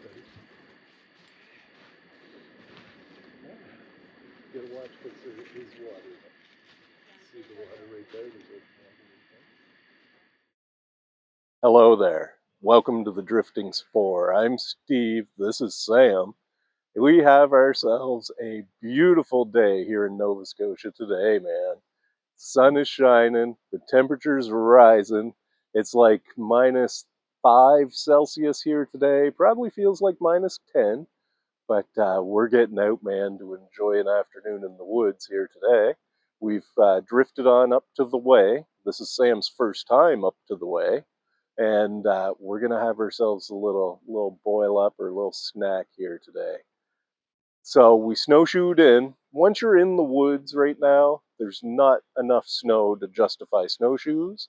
You gotta watch because there is water. See the water right there? Hello there. Welcome to the Drifting Spore. I'm Steve. This is Sam. We have ourselves a beautiful day here in Nova Scotia today, man. Sun is shining, the temperature's rising. It's like -5 Celsius here today. Probably feels like -10, but we're getting out, man, to enjoy an afternoon in the woods here today. We've drifted on up to the way. This is Sam's first time up to the way, and we're gonna have ourselves a little boil up or a little snack here today. So we snowshoed in. Once you're in the woods right now, there's not enough snow to justify snowshoes,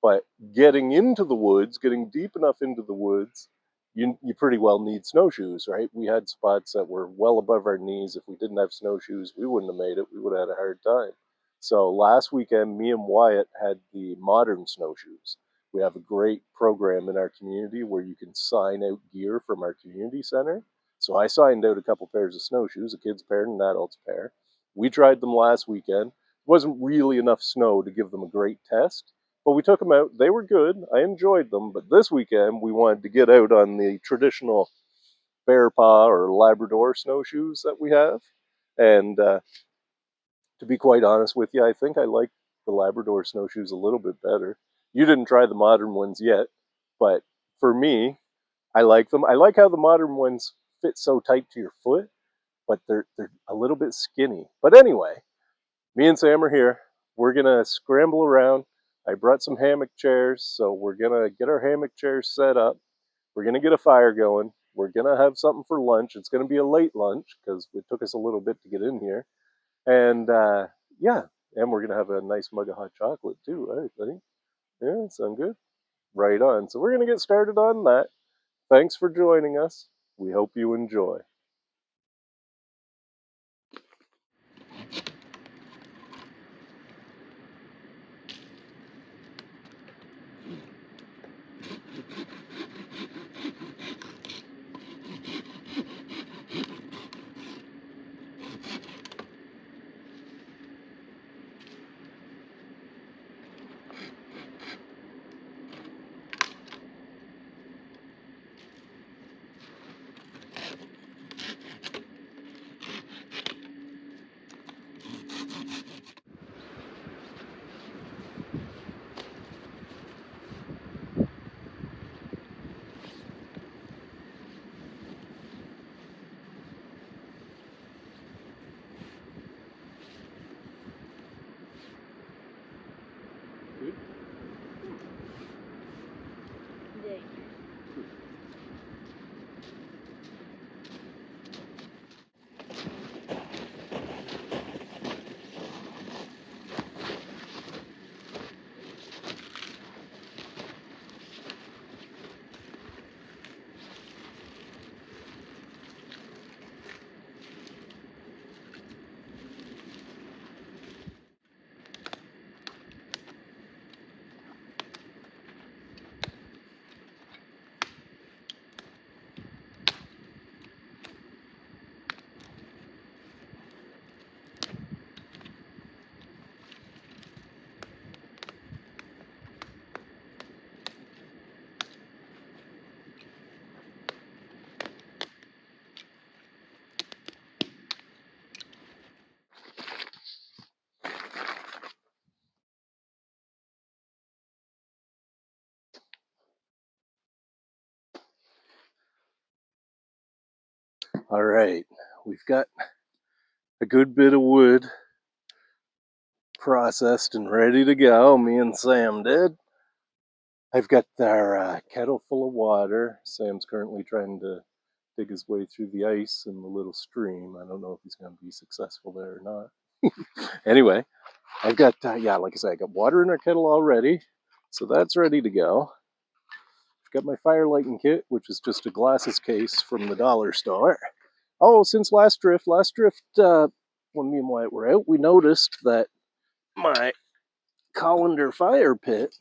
but getting into the woods, getting deep enough into the woods, you pretty well need snowshoes, right? We had spots that were well above our knees. If we didn't have snowshoes, we wouldn't have made it. We would have had a hard time. So last weekend, me and Wyatt had the modern snowshoes. We have a great program in our community where you can sign out gear from our community center. So I signed out a couple pairs of snowshoes, a kid's pair and an adult's pair. We tried them last weekend. It wasn't really enough snow to give them a great test, but we took them out. They were good. I enjoyed them. But this weekend, we wanted to get out on the traditional bear paw or Labrador snowshoes that we have. And to be quite honest with you, I think I like the Labrador snowshoes a little bit better. You didn't try the modern ones yet, but for me, I like them. I like how the modern ones fit so tight to your foot, but they're a little bit skinny. But anyway, me and Sam are here. We're gonna scramble around. I brought some hammock chairs, so we're gonna get our hammock chairs set up. We're gonna get a fire going. We're gonna have something for lunch. It's gonna be a late lunch because it took us a little bit to get in here. And yeah, and we're gonna have a nice mug of hot chocolate too, right, buddy? Yeah, sound good? Right on. So we're gonna get started on that. Thanks for joining us. We hope you enjoy. All right, we've got a good bit of wood processed and ready to go. Me and Sam did. I've got our kettle full of water. Sam's currently trying to dig his way through the ice in the little stream. I don't know if he's going to be successful there or not. Anyway, I've got, yeah, like I said, I got water in our kettle already. So that's ready to go. I've got my fire lighting kit, which is just a glasses case from the dollar store. Oh, since last drift, when me and Wyatt were out, we noticed that my colander fire pit,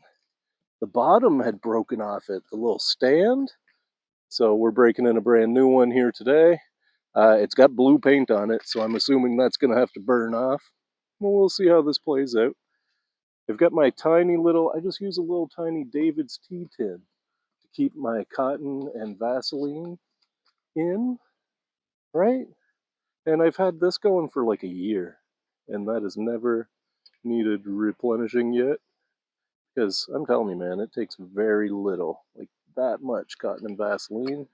the bottom had broken off it, the little stand. So we're breaking in a brand new one here today. It's got blue paint on it, so I'm assuming that's going to have to burn off. Well, we'll see how this plays out. I've got my tiny little, I just use a little tiny David's tea tin to keep my cotton and Vaseline in, right? And I've had this going for like a year, and that has never needed replenishing yet. Because I'm telling you, man, it takes very little, like that much cotton and Vaseline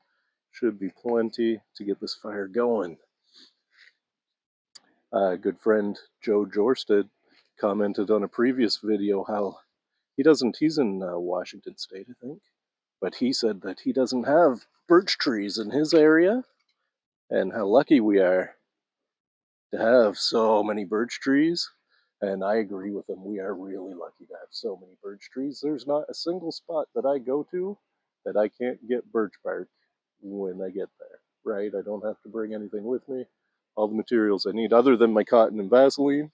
should be plenty to get this fire going. Good friend Joe Jorsted commented on a previous video how he's in Washington State, I think, but he said that he doesn't have birch trees in his area, and how lucky we are to have so many birch trees. And I agree with him. We are really lucky to have so many birch trees. There's not a single spot that I go to that I can't get birch bark when I get there, right? I don't have to bring anything with me. All the materials I need other than my cotton and Vaseline.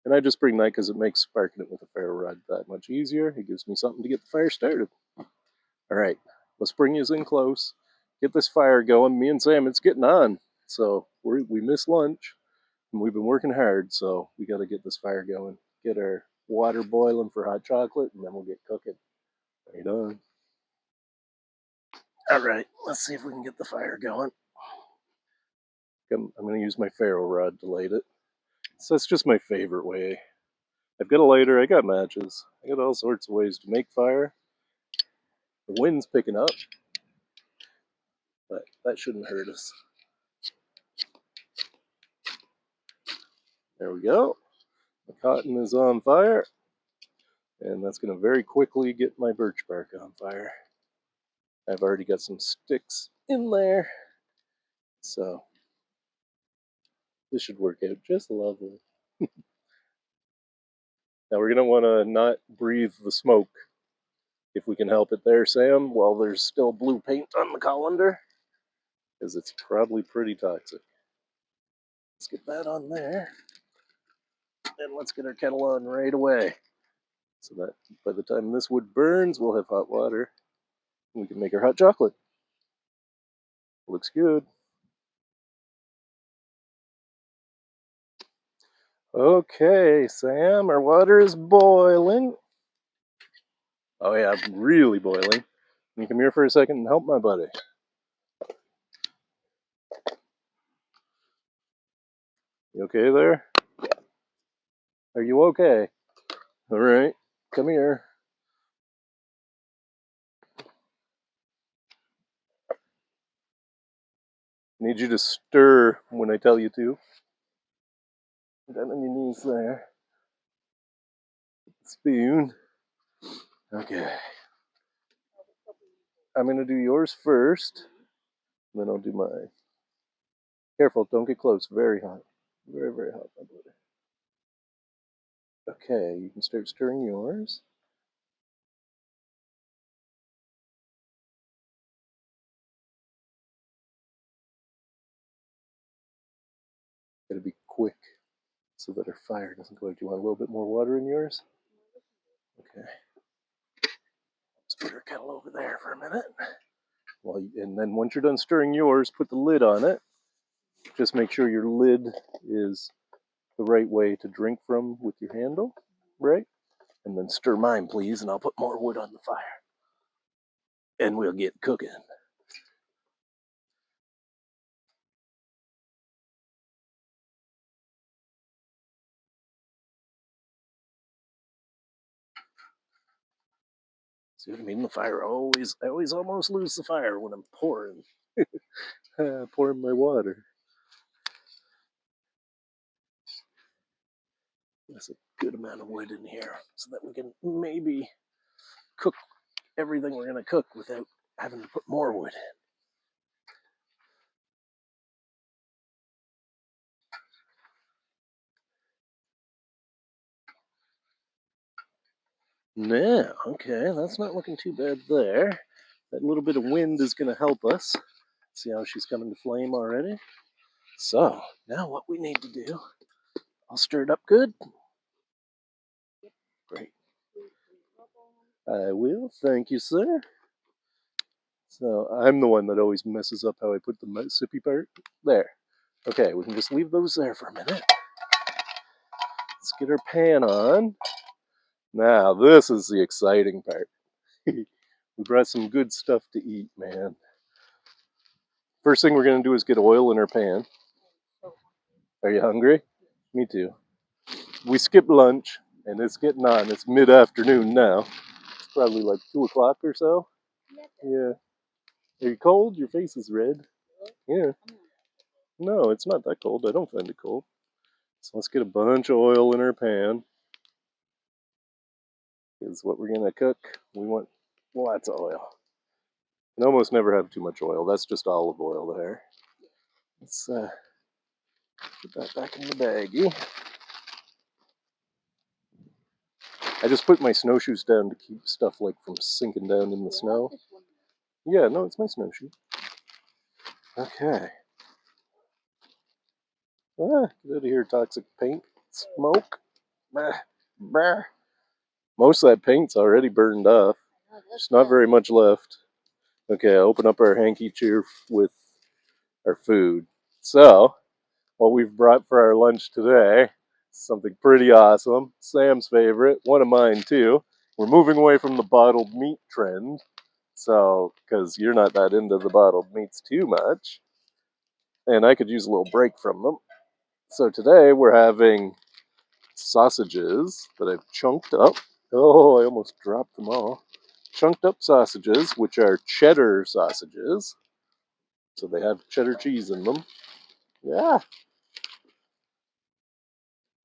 And I just bring that because it makes sparking it with a ferro rod that much easier. It gives me something to get the fire started. All right, let's bring you in close. Get this fire going. Me and Sam, it's getting on. So we missed lunch. And we've been working hard, so we got to get this fire going. Get our water boiling for hot chocolate, and then we'll get cooking. Right on. All right, let's see if we can get the fire going. I'm going to use my ferro rod to light it. So that's just my favorite way. I've got a lighter, I got matches, I got all sorts of ways to make fire. The wind's picking up, but that shouldn't hurt us. There we go. The cotton is on fire, and that's going to very quickly get my birch bark on fire. I've already got some sticks in there, so this should work out just lovely. Now we're going to want to not breathe the smoke if we can help it there, Sam, while there's still blue paint on the colander, because it's probably pretty toxic. Let's get that on there, and let's get our kettle on right away, so that by the time this wood burns, we'll have hot water, and we can make our hot chocolate. Looks good. Okay, Sam, our water is boiling. Oh yeah, really boiling. Can you come here for a second and help my buddy? You okay there? Are you okay? All right, come here. I need you to stir when I tell you to. Down on your knees there. Spoon. Okay. I'm going to do yours first, then I'll do mine. Careful, don't get close. Very hot. Very, very hot, my brother. Okay, you can start stirring yours. Gotta be quick so that our fire doesn't go out. Do you want a little bit more water in yours? Okay. Let's put our kettle over there for a minute. And then once you're done stirring yours, put the lid on it. Just make sure your lid is the right way to drink from with your handle, right? And then stir mine, please, and I'll put more wood on the fire. And we'll get cooking. See what I mean? I always almost lose the fire when I'm pouring, pouring my water. There's a good amount of wood in here so that we can maybe cook everything we're going to cook without having to put more wood in. Yeah, okay, that's not looking too bad there. That little bit of wind is going to help us. See how she's coming to flame already? So, now what we need to do, I'll stir it up good. Great. I will, thank you, sir. So I'm the one that always messes up how I put the sippy part. There. Okay, we can just leave those there for a minute. Let's get our pan on. Now, this is the exciting part. We brought some good stuff to eat, man. First thing we're going to do is get oil in our pan. Are you hungry? Me too. We skipped lunch, and it's getting on. It's mid-afternoon now. It's probably like 2 o'clock or so. Yeah. Are you cold? Your face is red. Yeah. No, it's not that cold. I don't find it cold. So let's get a bunch of oil in our pan. Is what we're going to cook. We want lots of oil. You can almost never have too much oil. That's just olive oil there. Let's put that back in the baggie. I just put my snowshoes down to keep stuff like from sinking down in the snow. Yeah, no, it's my snowshoe. Okay. Get out of here, toxic paint. Smoke. Bah, bah. Most of that paint's already burned off. There's not very much left. Okay, open up our hanky cheer with our food. So, what we've brought for our lunch today, something pretty awesome. Sam's favorite, one of mine too. We're moving away from the bottled meat trend. So, because you're not that into the bottled meats too much. And I could use a little break from them. So today we're having sausages that I've chunked up. Oh, I almost dropped them all. Chunked up sausages, which are cheddar sausages. So they have cheddar cheese in them. Yeah.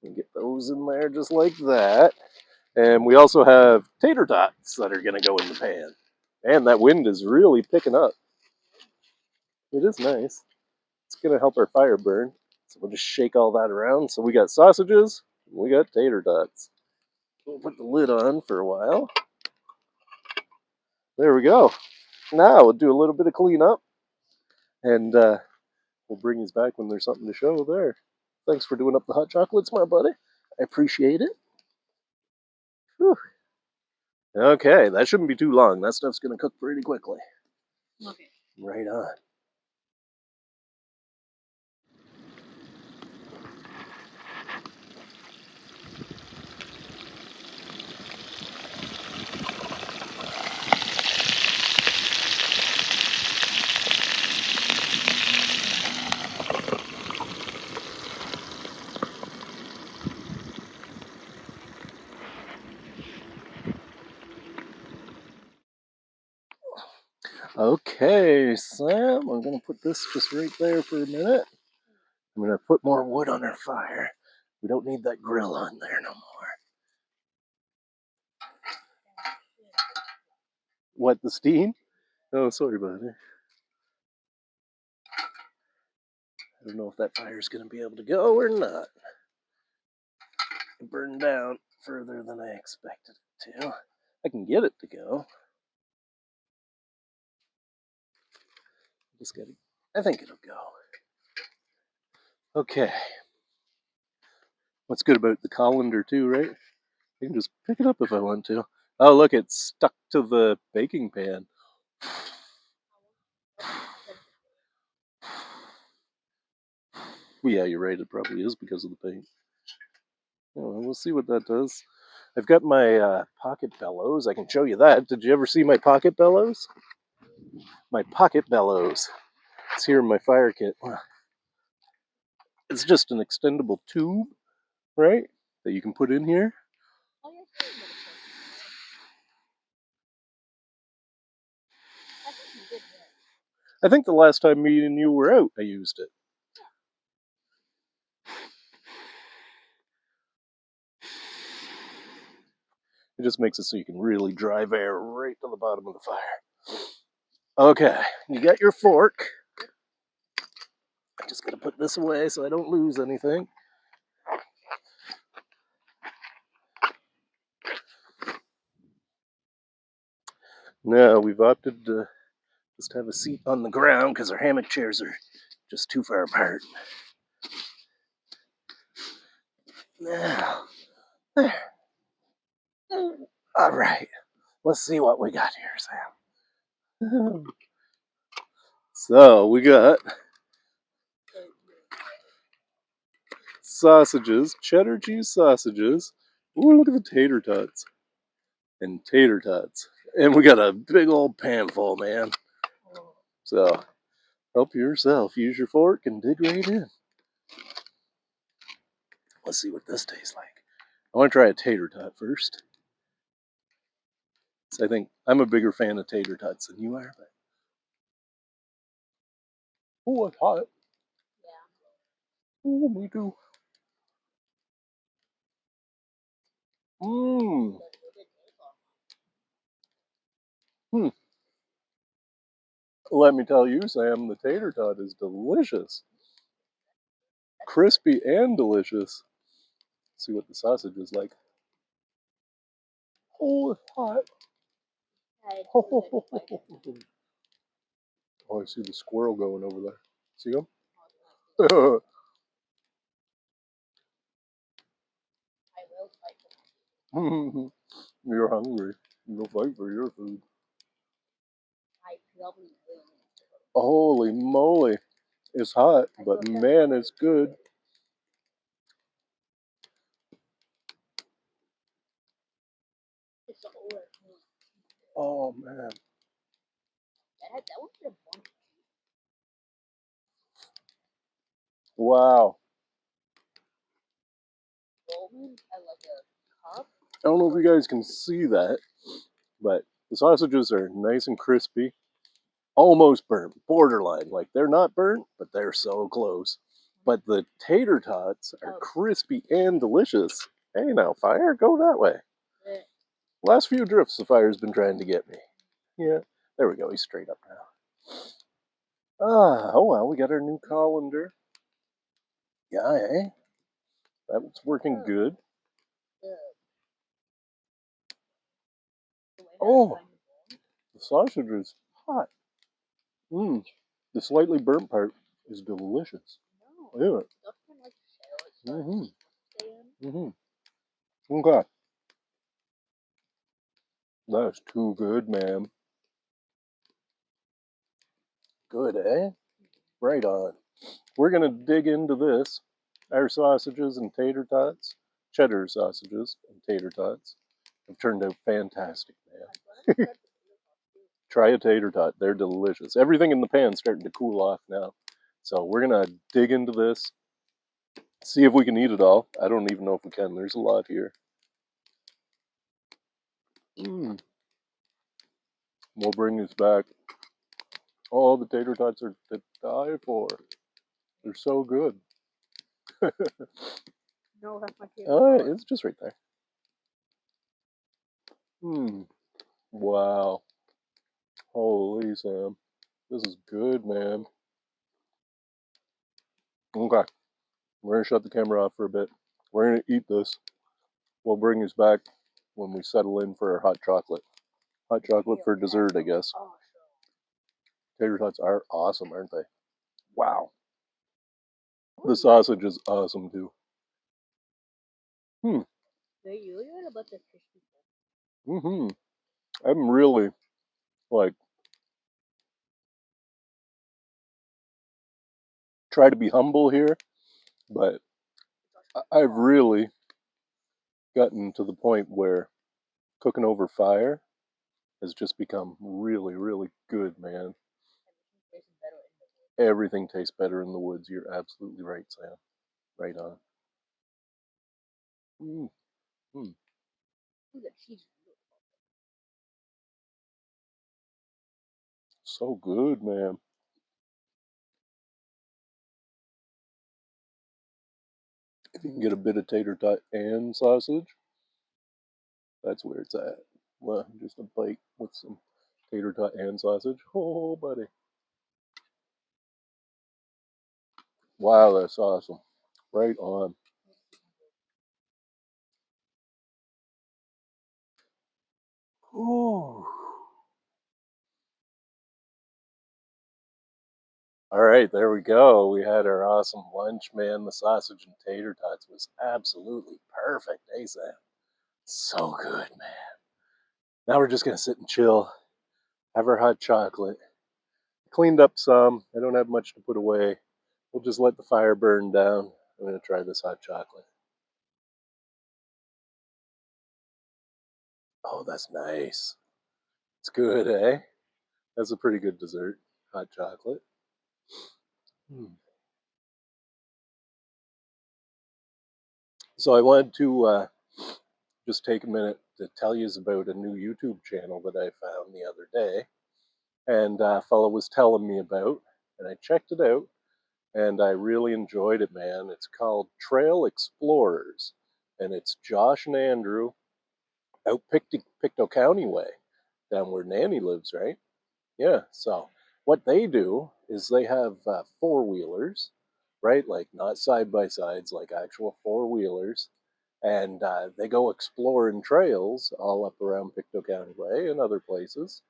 And get those in there just like that. And we also have tater tots that are going to go in the pan. And that wind is really picking up. It is nice. It's going to help our fire burn. So we'll just shake all that around. So we got sausages, we got tater tots. We'll put the lid on for a while. There we go. Now we'll do a little bit of cleanup. And we'll bring you back when there's something to show there. Thanks for doing up the hot chocolates, my buddy. I appreciate it. Whew. Okay, that shouldn't be too long. That stuff's going to cook pretty quickly. Okay. Right on. Okay, Sam, I'm going to put this just right there for a minute. I'm going to put more wood on our fire. We don't need that grill on there no more. What, the steam? Oh, sorry, buddy. I don't know if that fire's going to be able to go or not. It burned down further than I expected it to. I can get it to go. Just gotta, I think it'll go. Okay. What's good about the colander too, right? I can just pick it up if I want to. Oh, look, it's stuck to the baking pan. Yeah, you're right. It probably is because of the paint. Oh, we'll see what that does. I've got my pocket bellows. I can show you that. Did you ever see my pocket bellows? My pocket bellows. It's here in my fire kit. It's just an extendable tube, right? That you can put in here. I think the last time me and you were out, I used it. It just makes it so you can really drive air right to the bottom of the fire. Okay, you got your fork. I'm just going to put this away so I don't lose anything. Now, we've opted to just have a seat on the ground because our hammock chairs are just too far apart. Now, there. All right, let's see what we got here, Sam. So we got sausages, cheddar cheese sausages. Ooh, look at the tater tots. And tater tots. And we got a big old pan full, man. So help yourself. Use your fork and dig right in. Let's see what this tastes like. I want to try a tater tot first. So I think I'm a bigger fan of tater tots than you are. But... oh, it's hot. Oh, me too. Mmm. Hmm. Let me tell you, Sam, the tater tot is delicious. Crispy and delicious. Let's see what the sausage is like. Oh, it's hot. Oh, I see the squirrel going over there. See him? You're hungry. You'll fight for your food. Holy moly. It's hot, but man, it's good. Oh, man. Wow. I don't know if you guys can see that, but the sausages are nice and crispy. Almost burnt, borderline. Like they're not burnt, but they're so close. But the tater tots are crispy and delicious. Hey, now, fire, go that way. Last few drifts, the fire's been trying to get me. Yeah, there we go. He's straight up now. Ah, oh well, we got our new colander. Yeah, eh? That's working good. Oh, the sausage is hot. Mmm. The slightly burnt part is delicious. Yeah. Mm-hmm. Mm-hmm. Okay. That's too good, ma'am. Good, eh? Right on. We're going to dig into this. Our sausages and tater tots, cheddar sausages and tater tots, have turned out fantastic, man. Try a tater tot. They're delicious. Everything in the pan's starting to cool off now. So we're going to dig into this, see if we can eat it all. I don't even know if we can. There's a lot here. We'll bring this back. Oh, the tater tots are to die for. They're so good. No, that's my favorite. It's just right there. Wow. Holy Sam. This is good, man. Okay. We're going to shut the camera off for a bit. We're going to eat this. We'll bring this back when we settle in for our hot chocolate. Hot chocolate for dessert, I guess. Tater tots are awesome, aren't they? Wow. The sausage is awesome, too. I'm really, like, try to be humble here, but I've really gotten to the point where cooking over fire has just become really, really good, man. Everything tastes better in the woods. You're absolutely right, Sam. Right on. Mm, mm. So good, man. If you can get a bit of tater tot and sausage, that's where it's at. Well, just a bite with some tater tot and sausage. Oh, buddy. Wow, that's awesome. Right on. Ooh. All right, there we go. We had our awesome lunch, man. The sausage and tater tots was absolutely perfect, eh, Sam? So good, man. Now we're just gonna sit and chill, have our hot chocolate, Cleaned up some. I don't have much to put away. We'll just let the fire burn down. I'm going to try this hot chocolate. Oh, that's nice. It's good, eh? That's a pretty good dessert. Hot chocolate. Hmm. So I wanted to just take a minute to tell you about a new YouTube channel that I found the other day, and a fellow was telling me about, and I checked it out, and I really enjoyed it, man. It's called Trail Explorers, and it's Josh and Andrew out Pictou County way, down where Nanny lives, right? Yeah. So what they do is they have four wheelers, right? Like not side by sides, like actual four wheelers, and they go exploring trails all up around Pictou County Way and other places.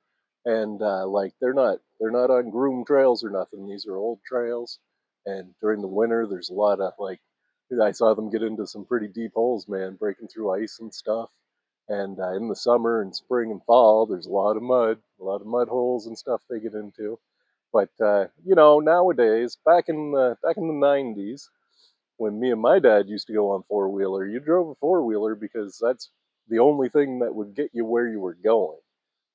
And like they're not on groomed trails or nothing. These are old trails. And during the winter, there's a lot of like I saw them get into some pretty deep holes, man, breaking through ice and stuff. And in the summer and spring and fall, there's a lot of mud holes and stuff they get into. But nowadays, back in the '90s, when me and my dad used to go on four wheeler, you drove a four wheeler because that's the only thing that would get you where you were going,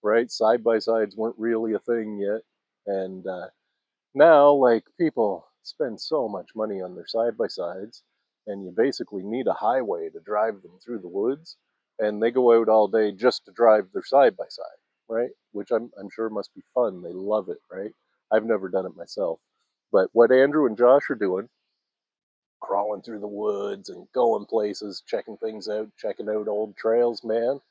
right? Side by sides weren't really a thing yet, and now like people spend so much money on their side by sides, and you basically need a highway to drive them through the woods, and they go out all day just to drive their side by side, right? Which I'm sure must be fun. They love it, right? I've never done it myself, but what Andrew and Josh are doing, crawling through the woods and going places, checking things out, checking out old trails, man.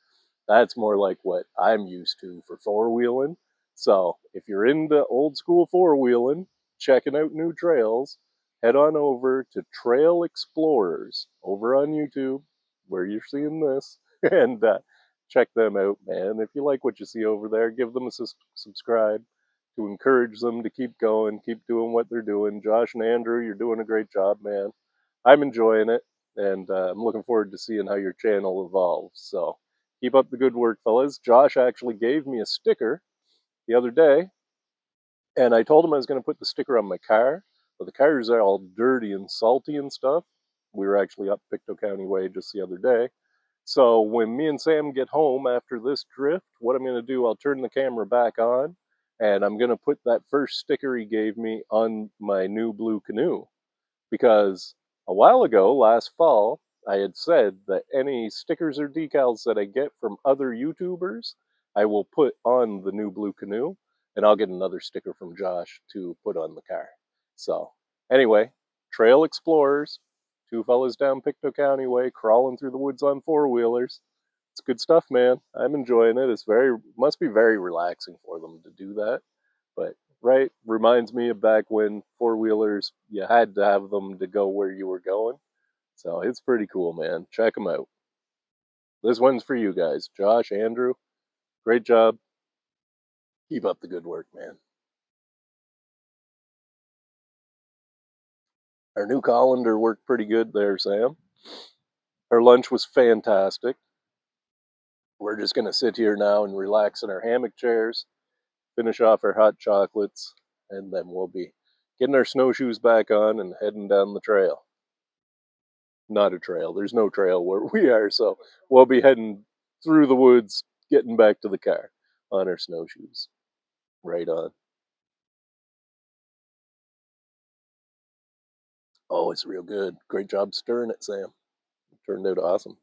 That's more like what I'm used to for four wheeling. So if you're into old school four wheeling, checking out new trails, head on over to Trail Explorers over on YouTube, where you're seeing this, and check them out, man. If you like what you see over there, give them a subscribe to encourage them to keep going, keep doing what they're doing. Josh and Andrew, you're doing a great job, man. I'm enjoying it, and I'm looking forward to seeing how your channel evolves. So keep up the good work, fellas. Josh actually gave me a sticker the other day, and I told him I was going to put the sticker on my car, but the cars are all dirty and salty and stuff. We were actually up Pictou County Way just the other day. So when me and Sam get home after this drift, what I'm going to do, I'll turn the camera back on, and I'm going to put that first sticker he gave me on my new blue canoe, because a while ago, last fall, I had said that any stickers or decals that I get from other YouTubers, I will put on the new blue canoe, and I'll get another sticker from Josh to put on the car. So, anyway, Trail Explorers, two fellas down Pictou County Way, crawling through the woods on four wheelers. It's good stuff, man. I'm enjoying it. Must be very relaxing for them to do that. But right, reminds me of back when four wheelers you had to have them to go where you were going. So it's pretty cool, man. Check them out. This one's for you guys, Josh, Andrew. Great job. Keep up the good work, man. Our new colander worked pretty good there, Sam. Our lunch was fantastic. We're just gonna sit here now and relax in our hammock chairs, finish off our hot chocolates, and then we'll be getting our snowshoes back on and heading down the trail. Not a trail. There's no trail where we are, so we'll be heading through the woods, getting back to the car on our snowshoes. Right on. Oh, it's real good. Great job stirring it, Sam. It turned out awesome.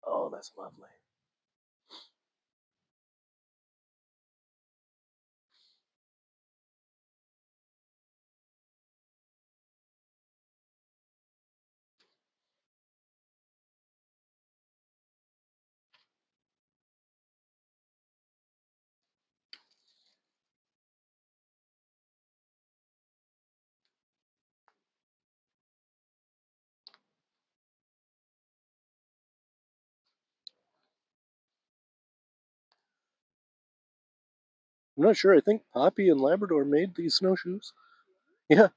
Oh, that's lovely. I'm not sure. I think Poppy and Labrador made these snowshoes. Yeah,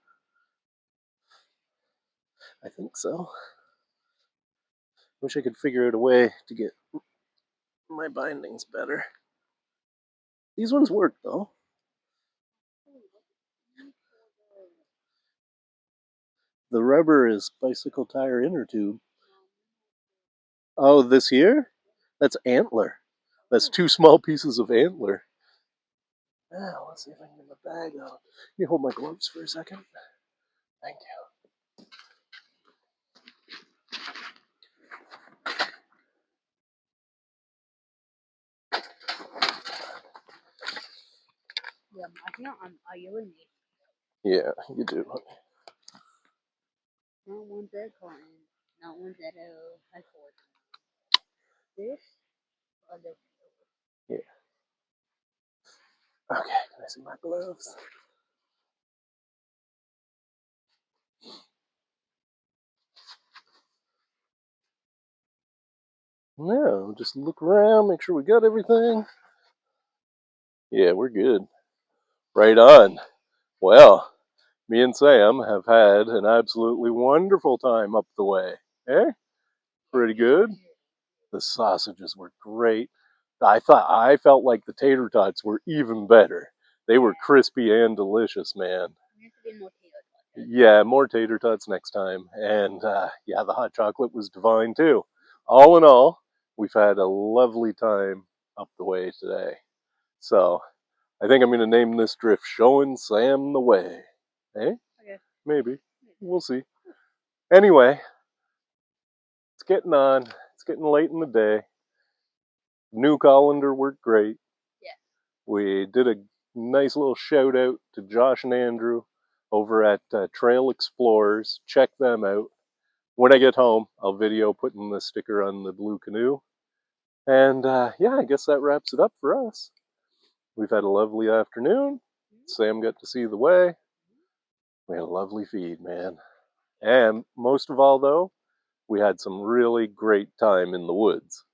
I think so. Wish I could figure out a way to get My binding's better. These ones work though. The rubber is bicycle tire inner tube. Oh, this here? That's antler. That's 2 small pieces of antler. Now, let's see if I can get the bag out. Can you hold my gloves for a second? Thank you. Yeah, I think I really need. Yeah, you do. Not one that cotton, not one that has fork. This other. Yeah. Okay, can I see my gloves? No, just look around, make sure we got everything. Yeah, we're good. Right on. Well, me and Sam have had an absolutely wonderful time up the way. Eh? Pretty good. The sausages were great. I felt like the tater tots were even better. They were crispy and delicious, man. Yeah, more tater tots next time. And yeah, the hot chocolate was divine too. All in all, we've had a lovely time up the way today. So I think I'm going to name this drift Showing Sam the Way. Eh? Okay. Maybe. We'll see. Anyway, it's getting on. It's getting late in the day. New colander worked great. Yeah. We did a nice little shout out to Josh and Andrew over at Trail Explorers. Check them out. When I get home, I'll video putting the sticker on the blue canoe. And yeah, I guess that wraps it up for us. We've had a lovely afternoon. Sam got to see the way. We had a lovely feed, man. And most of all, though, we had some really great time in the woods.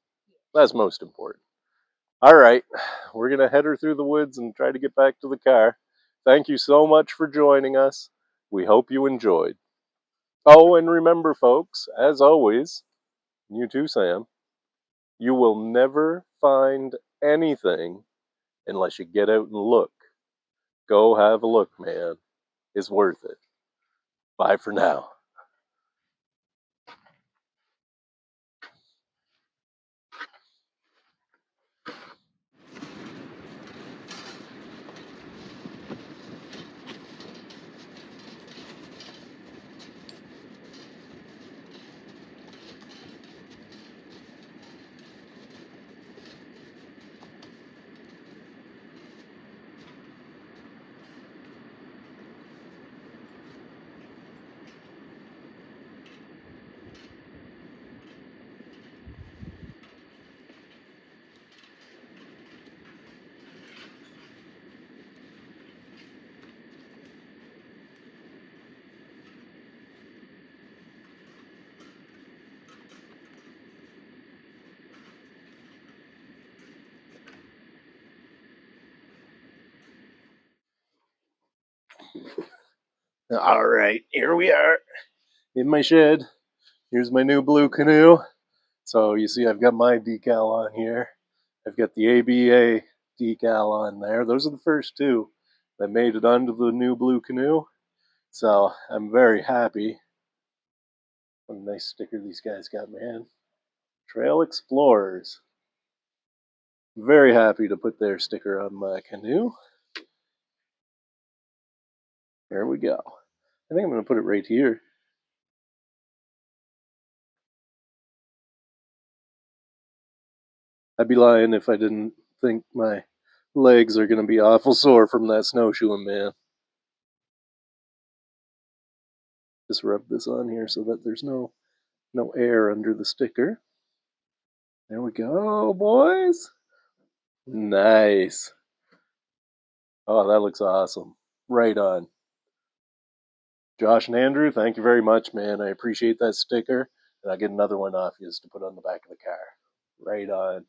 That's most important. All right, we're going to head her through the woods and try to get back to the car. Thank you so much for joining us. We hope you enjoyed. Oh, and remember, folks, as always, you too, Sam, you will never find anything unless you get out and look. Go have a look, man. It's worth it. Bye for now. All right, here we are in my shed. Here's my new blue canoe. So you see I've got my decal on here. I've got the ABA decal on there. Those are the first two that made it onto the new blue canoe. So I'm very happy. What a nice sticker these guys got, man. Trail Explorers. Very happy to put their sticker on my canoe. There we go. I think I'm going to put it right here. I'd be lying if I didn't think my legs are going to be awful sore from that snowshoeing, man. Just rub this on here so that there's no air under the sticker. There we go, boys. Nice. Oh, that looks awesome. Right on. Josh and Andrew, thank you very much, man. I appreciate that sticker. And I'll get another one off you to put on the back of the car. Right on.